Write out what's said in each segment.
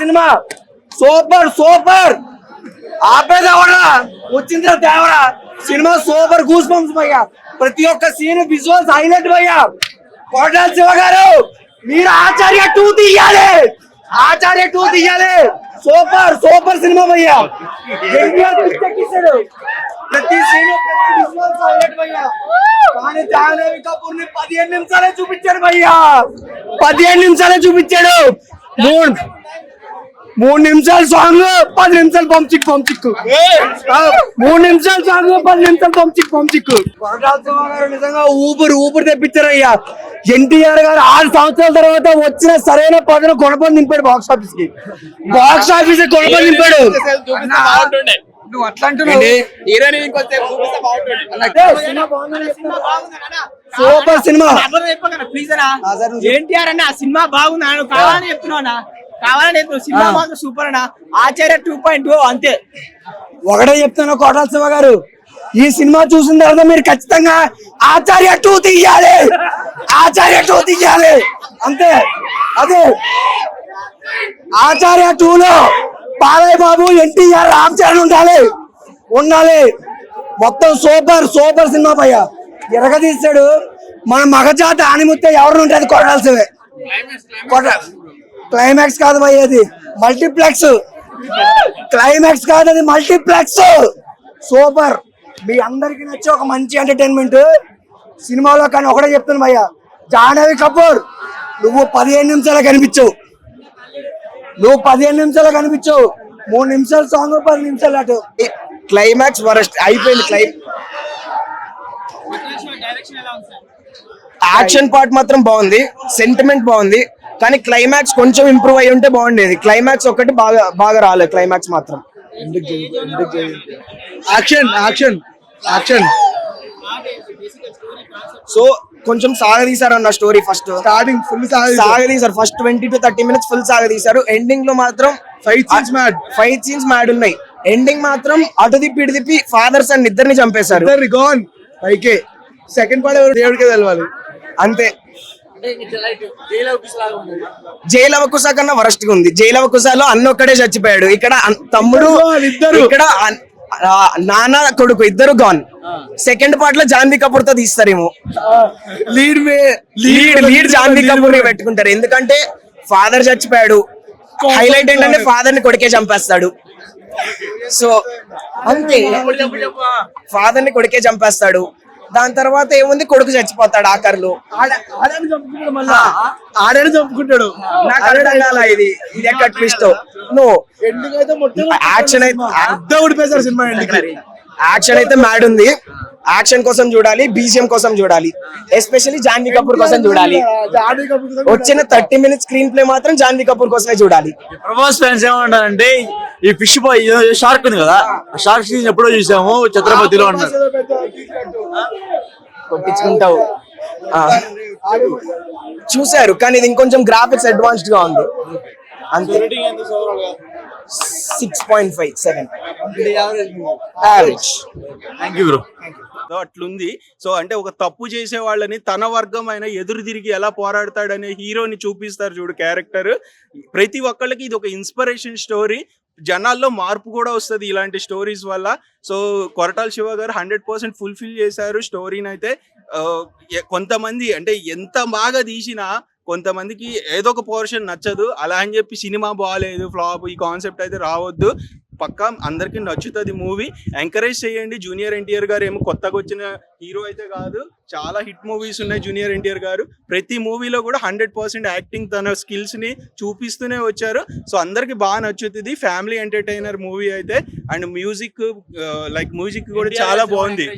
Cinema super super ఆపేదేవడా వచ్చింది Devara cinema super goose bumps భయ్యా ప్రతి ఒక్క సీన్ విజువల్స్ హైలైట్ భయ్యా కొరటాల శివ గారు మీరు ఆచార్య 2 తీయాలి ఆచార్య 2 తీయాలి సూపర్ సూపర్ సినిమా భయ్యా ప్రతి సీన్ విజువల్స్ హైలైట్ భయ్యా కానీ జాహ్నవి కపూర్ ని 15 నిమిషాలే చూపించాడు భయ్యా 15 నిమిషాలే చూపించాడు 3 నిమిషాల సాంగ్ 10 నిమిషాలు పంచిక్ 3 నిమిషాల సాంగ్ 10 నిమిషాలు పంచిక్ కొరటాల శివ గారు నిజంగా ఊపిరి తెప్పించారయ్యా ఎన్టీఆర్ గారు 6 సంవత్సరాల తర్వాత వచ్చిన సరైన పదను కొనపని నింపాడు బాక్స్ ఆఫీస్ కొనపని నింపాడు నువ్వు అట్లా అంటున్నావు సూపర్ సినిమా ఎన్టీఆర్ అన్న ఆ సినిమా బాగుంది కావాలని చెప్తున్నావు కావాలని సినిమా మాత్రం సూపర్ అన్న ఆచార్య 2.0 అంతే ఒకటే చెప్తాను కొరటాల శివ గారు ఈ సినిమా చూసిన తర్వాత మీరు ఖచ్చితంగా ఆచార్య 2 తీయాలి ఆచార్య 2 తీయాలి అంతే అదే ఆచార్య 2 లో బాలయ్య బాబు ఎన్టీఆర్ రామ్ చరణ్ ఉండాలి మొత్తం సూపర్ సినిమా భయ్యా ఎరగదీశాడు మన మగజాతి ఆనిముత్తే ఎవరు ఉంటే అది కొరటాల శివే క్లైమాక్స్ కాదు భయ్య అది మల్టీప్లెక్స్ క్లైమాక్స్ కాదు అది మల్టీప్లెక్స్ సూపర్ మీ అందరికి నచ్చే ఒక మంచి ఎంటర్టైన్మెంట్ సినిమాలో కానీ ఒకటే చెప్తాను భయ్య జాహ్నవి కపూర్ నువ్వు 15 నిమిషాలు కనిపించవు 3 నిమిషాల సాంగ్ 10 నిమిషాలు అటు క్లైమాక్స్ వరస్ట్ అయిపోయింది యాక్షన్ పార్ట్ మాత్రం బాగుంది సెంటిమెంట్ బాగుంది కానీ క్లైమాక్స్ కొంచెం ఇంప్రూవ్ అయ్యి ఉంటే బాగుండేది క్లైమాక్స్ ఒకటి బాగా రాలేదు క్లైమాక్స్ మాత్రం యాక్షన్ సో కొంచెం సాగదీశారు అన్న స్టోరీ ఫస్ట్ స్టార్టింగ్ ఫుల్ సాగదీశారు ఫస్ట్ 20 to 30 minutes ఫుల్ సాగదీశారు ఎండింగ్ లో మాత్రం ఫైట్ సీన్స్ మ్యాడ్ ఉన్నాయి ఎండింగ్ మాత్రం అటు తిప్పి ఫాదర్స్ అండ్ ఇద్దరిని చంపేశారు సెకండ్ పార్ట్ దేవుడికే తెలవాలి అంతే జైలు అవకుశ కన్నా వరస్ట్ గా ఉంది జైలు అవకుశలో అన్న ఒక్కడే చచ్చిపోయాడు ఇక్కడ తమ్ముడు ఇక్కడ నాన్న కొడుకు ఇద్దరు గాన్ సెకండ్ పార్ట్ లో జాన్వీ కపూర్ తో తీస్తారేమో లీడ్ జాన్వీ కపూర్ ని పెట్టుకుంటారు ఎందుకంటే ఫాదర్ చచ్చిపోయాడు హైలైట్ ఏంటంటే ఫాదర్ ని కొడుకే చంపేస్తాడు సో అంతే ఫాదర్ ని కొడుకే చంపేస్తాడు దాని తర్వాత ఏముంది కొడుకు చచ్చిపోతాడు ఆఖరిలో ఆడని చంపుకుంటాడు నాకు అర్థం కాల ఇది ఎక్కడ ట్విస్ట్ యాక్షన్ అయితే ఊడిపోయారు సినిమా యాక్షన్ అయితే మ్యాడ్ ఉంది యాక్షన్ కోసం చూడాలి బీజిఎం కోసం చూడాలి ఎస్పెషల్లీ జాన్వీ కపూర్ కోసం చూడాలి వచ్చిన 30 minutes స్క్రీన్ ప్లే మాత్రం జాన్వీ కపూర్ కోసమే చూడాలి ప్రభాస్ ఫ్యాన్స్ ఏమంటారంటే ఈ ఫిష్ బాయ్ షార్క్ ఉంది కదా ఆ షార్క్ సీన్ ఎప్పుడో చూసాము ఛత్రపతిలో అన్నారు కొట్టించుకుంటావు చూసారు కానీ ఇది ఇంకొంచెం గ్రాఫిక్స్ అడ్వాన్స్డ్ గా ఉంది అంతే 6.57 యావరేజ్ థ్యాంక్ యూ బ్రో అట్లుంది. సో అంటే ఒక తప్పు చేసే వాళ్ళని తన వర్గం అయిన ఎదురు తిరిగి ఎలా పోరాడతాడనే హీరోని చూపిస్తారు చూడు క్యారెక్టర్. ప్రతి ఒక్కళ్ళకి ఇది ఒక ఇన్స్పిరేషన్ స్టోరీ. జనాల్లో మార్పు కూడా వస్తుంది ఇలాంటి స్టోరీస్ వల్ల. సో కొరటాల శివ గారు 100% ఫుల్ఫిల్ చేశారు స్టోరీని అయితే. కొంతమంది అంటే ఎంత బాగా తీసినా కొంతమందికి ఏదో ఒక పోర్షన్ నచ్చదు. అలా అని చెప్పి సినిమా బాగాలేదు ఫ్లాప్ ఈ కాన్సెప్ట్ అయితే రావద్దు. పక్కా అందరికీ నచ్చుతుంది మూవీ. ఎంకరేజ్ చేయండి. జూనియర్ ఎన్టీఆర్ గారు ఏమో కొత్తగా వచ్చిన హీరో అయితే కాదు, చాలా హిట్ మూవీస్ ఉన్నాయి జూనియర్ ఎన్టీఆర్ గారు. ప్రతి మూవీలో కూడా 100% యాక్టింగ్ తన స్కిల్స్ని చూపిస్తూనే వచ్చారు. సో అందరికి బాగా నచ్చుతుంది. ఫ్యామిలీ ఎంటర్టైనర్ మూవీ అయితే. అండ్ మ్యూజిక్ మ్యూజిక్ కూడా చాలా బాగుంది.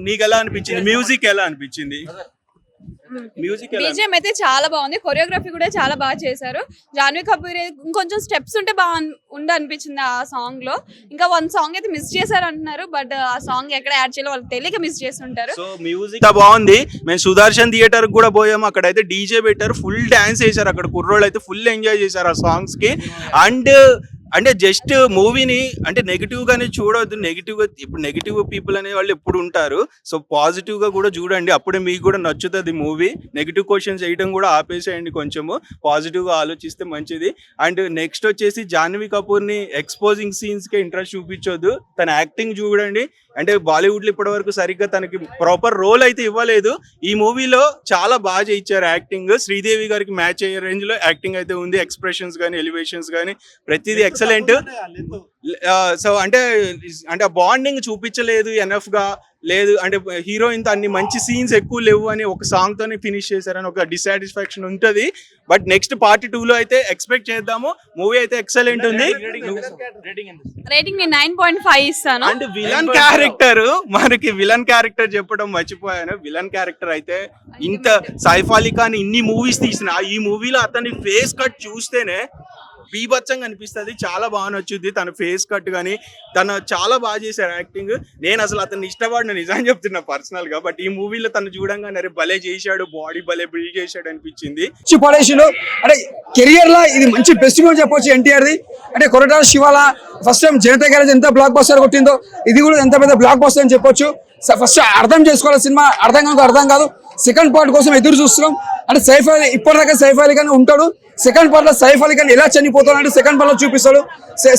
నీకు ఎలా అనిపించింది? మ్యూజిక్ ఎలా అనిపించింది? బీజిఎం అయితే చాలా బాగుంది. కొరియోగ్రఫీ కూడా చాలా బాగా చేశారు. జాన్వీ కపూర్ ఇంకొంచెం స్టెప్స్ ఉంటే బాగా అనిపించింది ఆ సాంగ్ లో. ఇంకా 1 సాంగ్ అయితే మిస్ చేశారు అంటున్నారు. బట్ ఆ సాంగ్ ఎక్కడ యాడ్ చేయాలో వాళ్ళకి తెలియక మిస్ చేస్తుంటారు. సో మ్యూజిక్ బాగుంది. మేము సుదర్శన్ థియేటర్ కూడా పోయాము. అక్కడైతే డీజే పెట్టారు, ఫుల్ డాన్స్ చేశారు. అక్కడ కుర్రోళ్ళు అయితే ఫుల్ ఎంజాయ్ చేశారు ఆ సాంగ్స్ కి. అండ్ అంటే జస్ట్ మూవీని అంటే నెగిటివ్ గానే చూడొద్దు. నెగిటివ్ గా ఇప్పుడు నెగిటివ్ పీపుల్ అనే వాళ్ళు ఎప్పుడు ఉంటారు. సో పాజిటివ్ గా కూడా చూడండి, అప్పుడే మీకు కూడా నచ్చుతుంది మూవీ. నెగిటివ్ క్వశ్చన్స్ వేయడం కూడా ఆపేసేయండి, కొంచెము పాజిటివ్ గా ఆలోచిస్తే మంచిది. అండ్ నెక్స్ట్ వచ్చేసి జాహ్నవి కపూర్ ని ఎక్స్పోజింగ్ సీన్స్ కి ఇంట్రెస్ట్ చూపించొద్దు. తన యాక్టింగ్ చూడండి. అంటే బాలీవుడ్ లో ఇప్పటి వరకు సరిగ్గా తనకి ప్రాపర్ రోల్ అయితే ఇవ్వలేదు. ఈ మూవీలో చాలా బాగా ఇచ్చారు యాక్టింగ్. శ్రీదేవి గారికి మ్యాచ్ అయ్యే రేంజ్ లో యాక్టింగ్ అయితే ఉంది. ఎక్స్ప్రెషన్స్ కానీ, ఎలివేషన్స్ కానీ ప్రతిదీ ఎక్సలెంట్. సో అంటే ఆ బాండింగ్ చూపించలేదు ఎనఫ్ గా, లేదు అంటే హీరోయిన్ తో అన్ని మంచి సీన్స్ ఎక్కువ లేవు అని ఒక సాంగ్ తోనే ఫినిష్ చేశారని ఒక డిసాటిస్ఫాక్షన్ ఉంటది. బట్ నెక్స్ట్ పార్ట్ 2 లో అయితే ఎక్స్పెక్ట్ చేద్దాము. మూవీ అయితే ఎక్సలెంట్ ఉంది. రేటింగ్ నేను 9.5 ఇస్తాను. అండ్ విలన్ క్యారెక్టర్, మనకి విలన్ క్యారెక్టర్ చెప్పడం మర్చిపోయాను. విలన్ క్యారెక్టర్ అయితే ఇంత సైఫ్ అలీ ఖాన్ ఇన్ని మూవీస్ తీసిన ఈ మూవీలో అతని ఫేస్ కట్ చూస్తేనే బీభత్సంగా అనిపిస్తుంది. చాలా బాగా నచ్చుద్ది తన ఫేస్ కట్ కానీ, తను చాలా బాగా చేశారు యాక్టింగ్. నేను అసలు అతన్ని ఇష్టపడిన, నిజం చెప్తున్నా పర్సనల్ గా. బట్ ఈ మూవీలో తను చూడంగానే భలే చేశాడు, బాడీ భలే బిల్డ్ చేశాడు అనిపించింది. పడేసిలో అంటే కెరియర్ లా ఇది మంచి బెస్ట్ మూవీ చెప్పొచ్చు ఎన్టీఆర్ది. అంటే కొరటాల శివాల ఫస్ట్ టైం జనతా గ్యారేజ్ ఎంత బ్లాక్ బస్టర్ కొట్టిందో, ఇది కూడా ఎంత పెద్ద బ్లాక్ బస్టర్ అని చెప్పొచ్చు. ఫస్ట్ అర్థం చేసుకోవాలి సినిమా, అర్థం కాదు. సెకండ్ పార్ట్ కోసం ఎదురు చూస్తున్నాం. అంటే సైఫ్ అలీ ఇప్పటిదాకా సైఫ్ అలీ ఖాన్ ఉంటాడు. సెకండ్ పార్ట్ లో సైఫ్ అలీ ఖాన్ ఎలా చనిపోతాడు అంటే సెకండ్ పార్ట్ లో చూపిస్తాడు.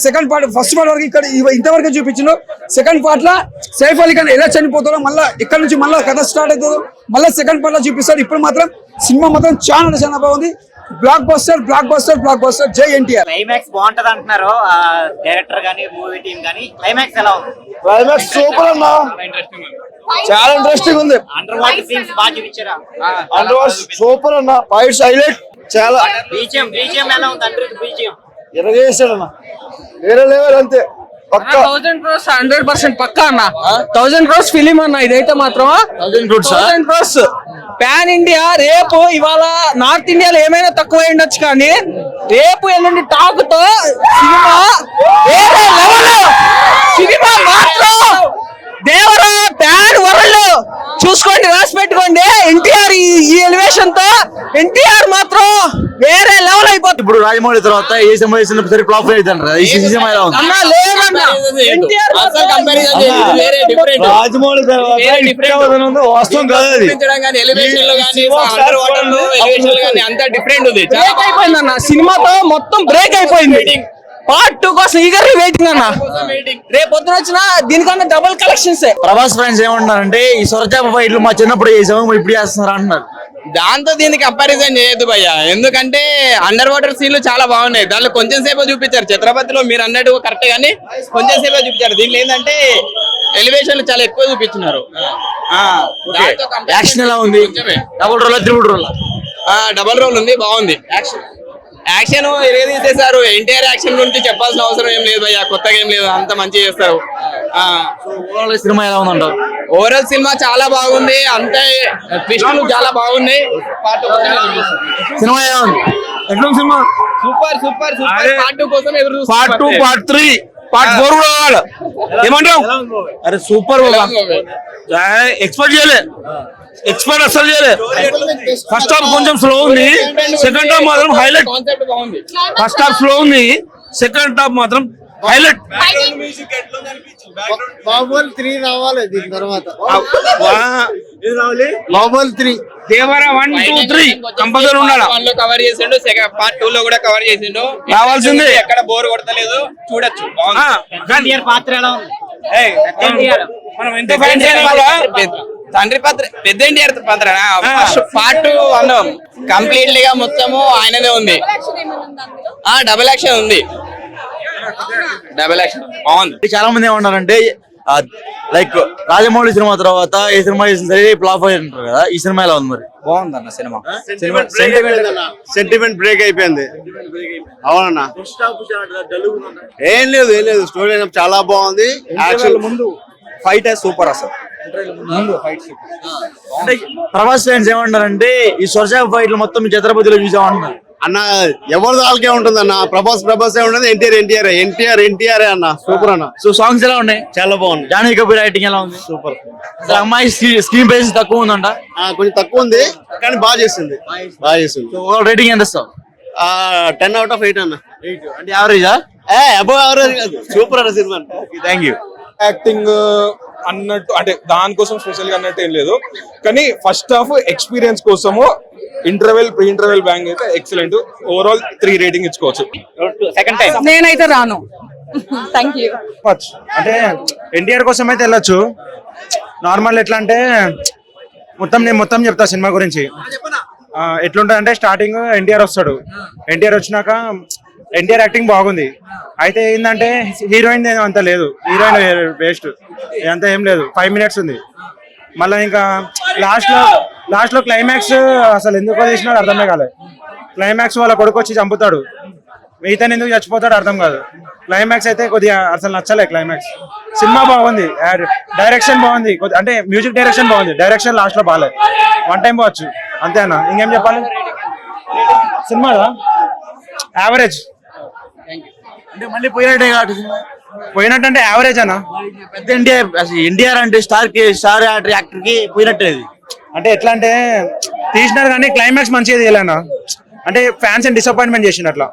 సెకండ్ పార్ట్ ఫస్ట్ పార్ట్ వరకు ఇక్కడ ఇంతవరకు చూపించిండు. సెకండ్ పార్ట్ లో సైఫ్ అలీ ఖాన్ ఎలా చనిపోతాడో, మళ్ళీ ఇక్కడ నుంచి మళ్ళీ కథ స్టార్ట్ అవుతుందో మళ్ళీ సెకండ్ పార్ట్ లో చూపిస్తాడు. ఇప్పుడు మాత్రం సినిమా మాత్రం చాలా బాగుంది. Block buster. జై ఎన్టీఆర్. క్లైమాక్స్ బాగుంటది అంటున్నారు డైరెక్టర్ గానీ, మూవీ టీమ్ గానీ. క్లైమాక్స్ ఎలా ఉంది? క్లైమాక్స్ సూపర్ అన్నా, చాలా ఇంట్రెస్టింగ్ ఉంది. అండర్ వాటర్ సీన్స్ బాగా చూపించారా? సూపర్ అన్న, ఫైట్స్ హైలైట్. చాలా బీజిఎం ఎలా ఉంది? బీజిఎం ఎరగేసాడన్న, వేరే లెవెల్ అంతే. 1000 crores 100% పక్కా అన్న. 1000 crores ఫిలిం అన్న ఇదైతే మాత్రం. 1000 crores పాన్ ఇండియా. రేపు ఇవాళ నార్త్ ఇండియాలో ఏమైనా తక్కువ ఉండొచ్చు, కానీ రేపు ఎల్లుండి టాక్ తో సినిమా వేరే లెవెల్. సినిమా మాత్రం దేవరా పాన్ వరల్డ్. చూసుకోండి, రాసి పెట్టుకోండి. ఎన్టీఆర్ ఈ ఎలివేషన్ తో ఎన్టీఆర్ మాత్రం వేరే లెవెల్ అయిపోతుంది. ఇప్పుడు రాజమౌళి తర్వాత ఏ సినిమా చేసిన సరే ఫ్లాప్ అవుతారు. ఈ సినిమా ఎలా ఉంది? అన్నా లేదన్నా, ఎన్టీఆర్ రాజమౌళి వాస్తవం కాదు అది. బ్రేక్ అయిపోయింది అన్న, సినిమాతో మొత్తం బ్రేక్ అయిపోయింది. పార్ట్ 2 కోసం ఈగర్లీ వెయిటింగ్ అన్న. రేపు పొద్దున వచ్చిన దీనికన్నా డబుల్ కలెక్షన్స్. ప్రభాస్ ఫ్రెండ్స్ ఏమంటున్నారంటే ఈ సొరచాప ఫైట్లు మా చిన్నప్పుడు చేసాము ఇప్పుడు చేస్తున్నారు అంటున్నారు. దాంతో దీనికి కంపారిజన్ చేయొద్దు భయ్య, ఎందుకంటే అండర్ వాటర్ సీన్లు చాలా బాగున్నాయి. దాంట్లో కొంచెం సేపు చూపించారు. ఛత్రపతిలో మీరు అన్నట్టు కరెక్ట్ గానీ కొంచెం సేపు చూపించారు. దీనిలో ఏంటంటే ఎలివేషన్ చాలా ఎక్కువ చూపించినారు. యాక్షన్ ఎలా ఉంది? Double role, triple role? Double role ఉంది, బాగుంది. యాక్షన్ ఎరగ తీసేశారు. ఎన్టీఆర్ యాక్షన్ గురించి చెప్పాల్సిన అవసరం ఏం లేదు భయ్య, కొత్తగా ఏం లేదు, అంత మంచిగా చేస్తారు. ఓవరాల్ సినిమా ఎలా ఉందంటావు? ఓవరాల్ సినిమా చాలా బాగుంది, అంతే ట్విస్టులు చాలా బాగున్నాయి. సినిమా ఎలా ఉంది? ఎట్లా cinema? Super super super. Part 2 కోసం ఎదురు పార్ట్ 2, పార్ట్ 3, పార్ట్ 4 కూడా కావాలి. ఏమంటావు? అరే సూపర్, ఎక్స్పెక్ట్ చేయలే. ఎక్స్పర్ట్ అసలు చేయలే. ఫస్ట్ హాఫ్ కొంచెం స్లో ఉంది, సెకండ్ హాఫ్ మాత్రం హైలైట్. కాన్సెప్ట్ బాగుంది. ఫస్ట్ హాఫ్ స్లో ఉంది, సెకండ్ హాఫ్ మాత్రం హైలైట్. బాహుబలి 3 రావాలి దీని తర్వాత. బాహుబలి 3 దేవరా 1, 2, 3 కంపల్సరీ ఉండాలి. కవర్ చేసిండు, సెకండ్ పార్ట్ 2 లో కూడా కవర్ చేసిండు. రావాల్సిందే. ఎక్కడ బోర్ కొడతలేదు, చూడొచ్చు. ఎన్టీఆర్ పాత్ర ఎలా ఉంది? మనం ఎంత ఫ్యాన్స్ అయినా కూడా తండ్రి పాత్ర పెద్ద ఎన్టీఆర్ పాత్ర. పార్ట్ 1 కంప్లీట్లీ గా మొత్తము ఆయనదే ఉంది. డబుల్ యాక్షన్ ఉంది, డబుల్ యాక్షన్ బాగుంది. చాలా మంది ఏమంటారంటే లైక్ రాజమౌళి సినిమా తర్వాత ఏ సినిమా చేసిన సరే ఫ్లాప్ అయి ఉంటారు కదా, ఈ సినిమా ఎలా ఉంది మరి? బాగుందన్న సినిమా. సెంటిమెంట్ బ్రేక్ అయిపోయింది. అవునన్నా, ఏం లేదు స్టోరీ చాలా బాగుంది. యాక్షన్ ముందు ఫైట్ సూపర్ అసలు. ప్రభాస్ ఫ్యాన్స్ ఏమంటారంటే ఈ సొరచాప ఫైట్లు మొత్తం మీ ఛత్రపతిలో చూసామంటున్నారు అన్న. ఎవరి దానికే ఉంటుంది అన్న. ప్రభాస్ ఉంటుంది. ఎన్టీఆర్ అన్న. సూపర్ అన్న. సో సాంగ్స్ ఎలా ఉన్నాయి? చాలా బాగుంది. జాహ్నవి కపూర్ రైటింగ్ ఎలా ఉంది? సూపర్. అసలు అమ్మాయి స్క్రీన్ ప్రైస్ తక్కువ ఉందంట. కొంచెం తక్కువ ఉంది కానీ బాగా చేసింది. సో ఓవరాల్ రేటింగ్ ఎంత ఇస్తావు? 10 out of 8 అన్న. 8 అంటే యావరేజా? సూపర్ అన్న సినిమా. Thank you. యాక్టింగ్ అన్నట్టు అంటే దానికోసం స్పెషల్ గా అన్నట్టు ఏం లేదు, కానీ ఫస్ట్ హాఫ్ ఎక్స్పీరియన్స్ కోసము ప్రీ ఇంటర్వెల్ బ్యాంగ్ అయితే ఎక్సలెంట్. ఓవరాల్ 3 రేటింగ్ ఇచ్చుకోవచ్చు. సెకండ్ టైం నేనైతే రాను. Thank you. అంటే ఎన్టీఆర్ కోసం అయితే వెళ్ళొచ్చు. నార్మల్ ఎట్లా అంటే నేను మొత్తం చెప్తా సినిమా గురించి. ఎట్లుంటది అంటే స్టార్టింగ్ ఎన్టీఆర్ వస్తాడు. ఎన్టీఆర్ వచ్చినాక ఎన్టీఆర్ యాక్టింగ్ బాగుంది. అయితే ఏంటంటే హీరోయిన్ అంత లేదు, హీరోయిన్ వేస్ట్, అంత ఏం లేదు. 5 minutes ఉంది. మళ్ళీ ఇంకా లాస్ట్ లో క్లైమాక్స్ అసలు ఎందుకో తీసినాడు అర్థమే కాలేదు. క్లైమాక్స్ వాళ్ళ కొడుకు వచ్చి చంపుతాడు, మిగతా ఎందుకు చచ్చిపోతాడు అర్థం కాదు. క్లైమాక్స్ అయితే కొద్దిగా అసలు నచ్చలే. క్లైమాక్స్ సినిమా బాగుంది, డైరెక్షన్ బాగుంది, అంటే మ్యూజిక్ డైరెక్షన్ బాగుంది, డైరెక్షన్ లాస్ట్ లో బాగాలేదు. 1 time పోవచ్చు అంతే అన్న, ఇంకేం చెప్పాలి. సినిమా యావరేజ్, అంటే మళ్ళీ పోయినట్టే కాబట్టి పోయినట్టంటే యావరేజ్ అన్న. పెద్ద ఎన్టీఆర్ అంటే స్టార్ యాక్టర్ కి పోయినట్టే. అంటే ఎట్లా అంటే తీసినారు కానీ క్లైమాక్స్ మంచిగా తీయాలన్న, అంటే ఫ్యాన్స్ డిసప్పాయింట్మెంట్ చేసిండు అట్లా.